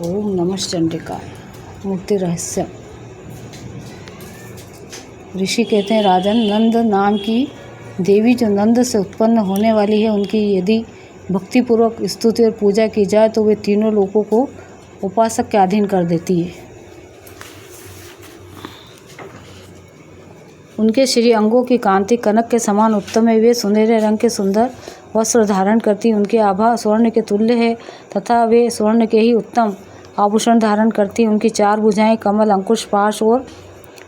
ओम नमः चंडिकाय। मूर्ति रहस्य। ऋषि कहते हैं, राजन, नंद नाम की देवी जो नंद से उत्पन्न होने वाली है, उनकी यदि भक्तिपूर्वक स्तुति और पूजा की जाए तो वे तीनों लोगों को उपासक के अधीन कर देती है। उनके श्री अंगों की कांति कनक के समान उत्तम है। वे सुनहरे रंग के सुंदर वस्त्र धारण करती, उनके आभा स्वर्ण के तुल्य है तथा वे स्वर्ण के ही उत्तम आभूषण धारण करती। उनकी चार भुजाएं कमल, अंकुश, पाश और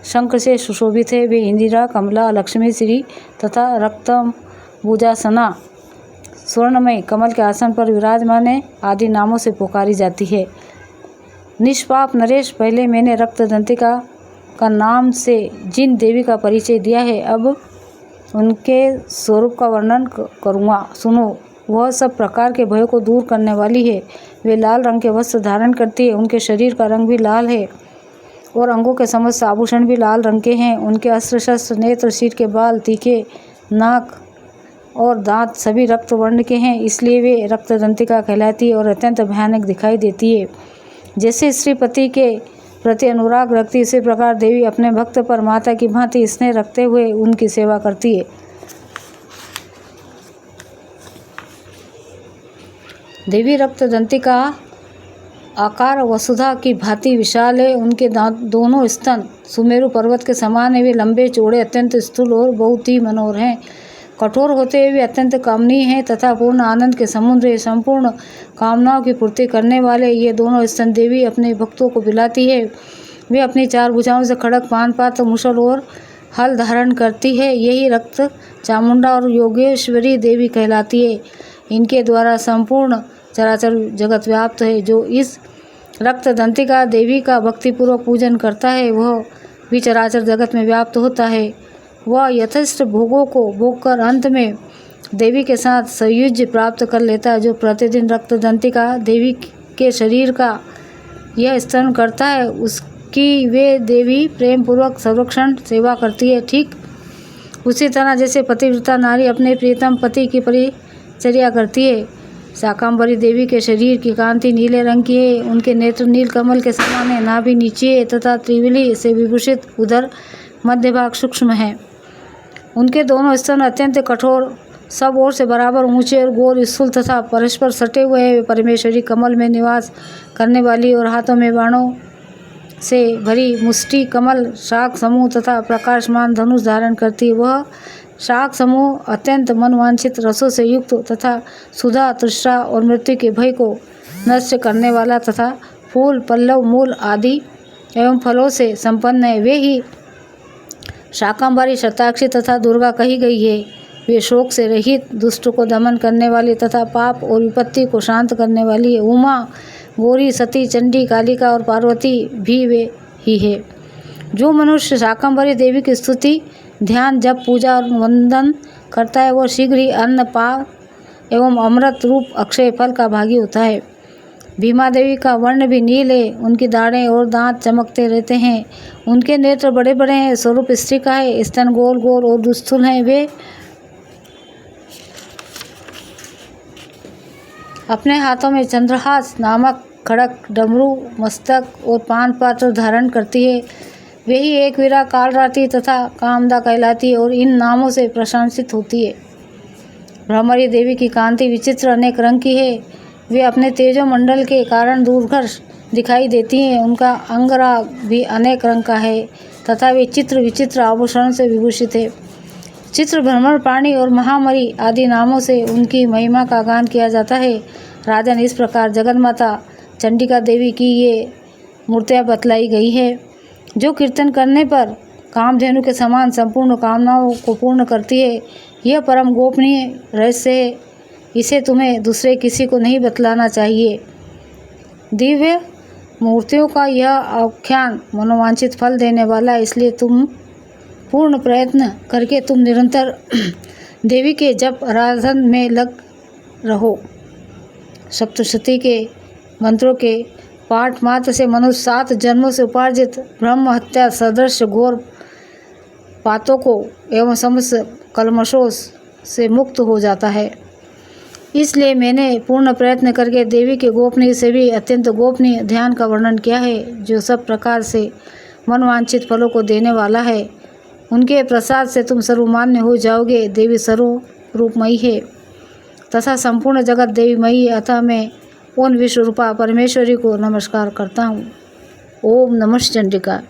शंख से सुशोभित है। वे इंदिरा, कमला, लक्ष्मी, श्री तथा रक्तम भुजासना, स्वर्णमय कमल के आसन पर विराजमान है आदि नामों से पुकारी जाती है। निष्पाप नरेश, पहले मैंने रक्तदंतिका का नाम से जिन देवी का परिचय दिया है, अब उनके स्वरूप का वर्णन करूँगा, सुनो। वह सब प्रकार के भयों को दूर करने वाली है। वे लाल रंग के वस्त्र धारण करती है। उनके शरीर का रंग भी लाल है और अंगों के समस्त आभूषण भी लाल रंग के हैं। उनके अस्त्र शस्त्र, नेत्र, सिर के बाल, तीखे नाक और दांत सभी रक्त वर्ण के हैं, इसलिए वे रक्तदंतिका कहलाती है और अत्यंत भयानक दिखाई देती है। जैसे स्त्री पति के प्रति अनुराग रखती, इसी प्रकार देवी अपने भक्त पर माता की भांति स्नेह रखते हुए उनकी सेवा करती है। देवी रक्तदंतिका आकार वसुधा की भांति विशाल है। उनके दोनों स्तन सुमेरु पर्वत के समान है। वे लंबे चौड़े, अत्यंत स्थूल और बहुत ही मनोहर हैं। कठोर होते हुए वे अत्यंत कामनीय हैं तथा पूर्ण आनंद के समुद्र, संपूर्ण कामनाओं की पूर्ति करने वाले ये दोनों स्तन देवी अपने भक्तों को पिलाती है। वे अपनी चार भुजाओं से खड़ग, पान पात्र, मुसल और हल धारण करती है। यही रक्त चामुंडा और योगेश्वरी देवी कहलाती है। इनके द्वारा संपूर्ण चराचर जगत व्याप्त है। जो इस रक्तदंतिका देवी का भक्तिपूर्वक पूजन करता है, वह भी चराचर जगत में व्याप्त होता है। वह यथेष्ट भोगों को भोगकर अंत में देवी के साथ संयुज्य प्राप्त कर लेता है। जो प्रतिदिन रक्तदंतिका देवी के शरीर का यह स्तरण करता है, उसकी वे देवी प्रेम पूर्वक संरक्षण सेवा करती है। ठीक उसी तरह जैसे पतिव्रता नारी अपने प्रियतम पति की परिचर्या करती है। शाकंभरी देवी के शरीर की कांति नीले रंग की है। उनके नेत्र नील कमल के समान है। नाभि नीचे है तथा त्रिवली से विभूषित उधर मध्य भाग सूक्ष्म है। उनके दोनों स्तन अत्यंत कठोर, सब ओर से बराबर ऊंचे और गोल, स्थूल तथा परस्पर सटे हुए हैं। परमेश्वरी कमल में निवास करने वाली और हाथों में बाणों से भरी मुष्टि कमल शाक समूह तथा प्रकाशमान धनुष धारण करती है। वह शाक समूह अत्यंत मनवांछित रसों से युक्त तथा सुधा, तृष्णा और मृत्यु के भय को नष्ट करने वाला तथा फूल, पल्लव, मूल आदि एवं फलों से संपन्न है। वे ही शाकंभरी, शताक्षी तथा दुर्गा कही गई है। वे शोक से रहित, दुष्ट को दमन करने वाली तथा पाप और विपत्ति को शांत करने वाली है। उमा, गौरी, सती, चंडी, कालिका और पार्वती भी वे ही है। जो मनुष्य शाकंभरी देवी की स्तुति, ध्यान, जप, पूजा और वंदन करता है, वह शीघ्र ही अन्न, पाप एवं अमृत रूप अक्षय फल का भागी होता है। भीमा देवी का वर्ण भी नील है। उनकी दाढ़ें और दांत चमकते रहते हैं। उनके नेत्र बड़े बड़े हैं। स्वरूप स्त्री का है। स्तन गोल गोल और दुस्थूल हैं। वे अपने हाथों में चंद्रहास नामक खड़ग, डमरू, मस्तक और पान पात्र धारण करती है। वे ही एक वीरा, कालरात्रि तथा कामदा कहलाती है और इन नामों से प्रशंसित होती है। भ्रमरी देवी की कांति विचित्र अनेक रंग की है। वे अपने तेजोमंडल के कारण दुर्धर्ष दिखाई देती हैं। उनका अंगराग भी अनेक रंग का है तथा वे चित्र विचित्र आभूषणों से विभूषित है। चित्र, भ्रमर, पाणी और महामरी आदि नामों से उनकी महिमा का गान किया जाता है। राजन, इस प्रकार जगन्माता चंडिका देवी की ये मूर्तियाँ बतलाई गई है, जो कीर्तन करने पर कामधेनु के समान संपूर्ण कामनाओं को पूर्ण करती है। यह परम गोपनीय रहस्य है। इसे तुम्हें दूसरे किसी को नहीं बतलाना चाहिए। दिव्य मूर्तियों का यह आख्यान मनोवांछित फल देने वाला है, इसलिए तुम पूर्ण प्रयत्न करके तुम निरंतर देवी के जप आराधन में लग रहो। सप्तशती के मंत्रों के पाठ मात्र से मनुष्य 7 जन्मों से उपार्जित ब्रह्म हत्या सदृश घोर पातों को एवं समस्त कलमशों से मुक्त हो जाता है। इसलिए मैंने पूर्ण प्रयत्न करके देवी के गोपनीय से भी अत्यंत गोपनीय ध्यान का वर्णन किया है, जो सब प्रकार से मनवांछित फलों को देने वाला है। उनके प्रसाद से तुम सर्वमान्य हो जाओगे। देवी सर्वरूपमयी है तथा संपूर्ण जगत देवीमयी है, अतः मैं उन विश्वरूपा परमेश्वरी को नमस्कार करता हूँ। ओम नमः चंडिका।